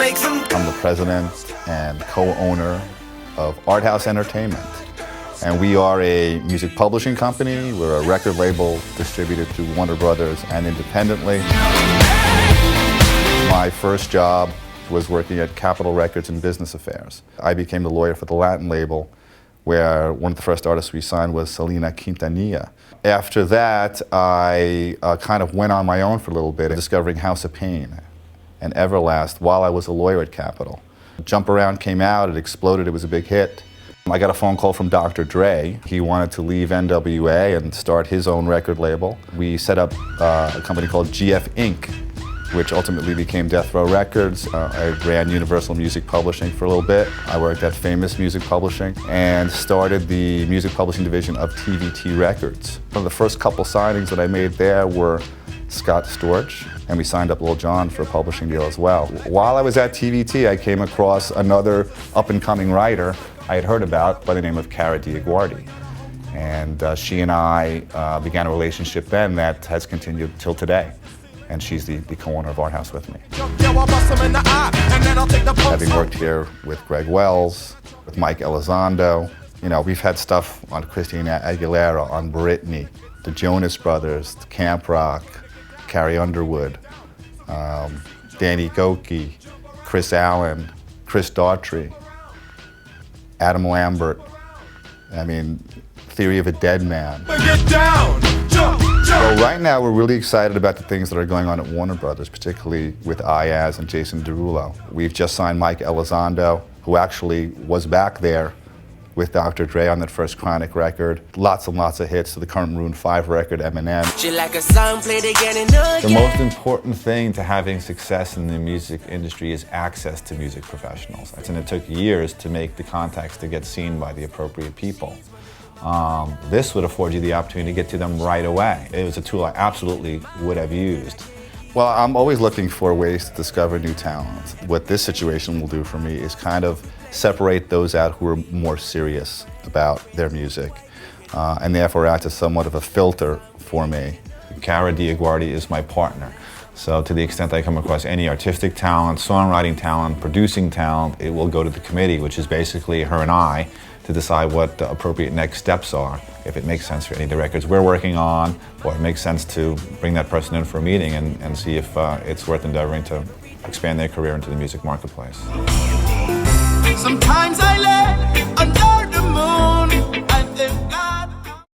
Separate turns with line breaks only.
I'm the president and co-owner of ArtHouse Entertainment. And we are a music publishing company. We're a record label distributed through Warner Brothers and independently. My first job was working at Capitol Records in business affairs. I became the lawyer for the Latin label, where one of the first artists we signed was Celine Dion. After that, I kind of went on my own for a little bit, discovering House of Pain and Everlast while I was a lawyer at Capitol. Jump Around came out, it exploded, it was a big hit. I got a phone call from Dr. Dre. He wanted to leave NWA and start his own record label. We set up a company called GF Inc., which ultimately became Death Row Records. I ran Universal Music Publishing for a little bit. I worked at Famous Music Publishing and started the music publishing division of TVT Records. One of the first couple signings that I made there were Scott Storch, and we signed up Lil Jon for a publishing deal as well. While I was at TVT, I came across another up-and-coming writer I had heard about by the name of Kara DioGuardi. And she and I began a relationship then that has continued till today. And she's the co-owner of ArtHouse with me. Having worked here with Greg Wells, with Mike Elizondo, you know, we've had stuff on Christina Aguilera, on Britney, the Jonas Brothers, Camp Rock, Carrie Underwood, Danny Gokey, Chris Allen, Chris Daughtry, Adam Lambert, I mean, Theory of a Dead Man. Get down! So right now we're really excited about the things that are going on at Warner Brothers, particularly with Iyaz and Jason Derulo. We've just signed Mike Elizondo, who actually was back there with Dr. Dre on that first Chronic record. Lots and lots of hits to the current Maroon 5 record, Eminem. The most important thing to having success in the music industry is access to music professionals. And it took years to make the contacts to get seen by the appropriate people. This would afford you the opportunity to get to them right away. It was a tool I absolutely would have used. Well, I'm always looking for ways to discover new talent. What this situation will do for me is kind of separate those out who are more serious about their music, and therefore act as somewhat of a filter for me. Kara DioGuardi is my partner. So to the extent I come across any artistic talent, songwriting talent, producing talent, it will go to the committee, which is basically her and I, to decide what the appropriate next steps are, if it makes sense for any of the records we're working on, or it makes sense to bring that person in for a meeting and see if it's worth endeavoring to expand their career into the music marketplace.
Sometimes I let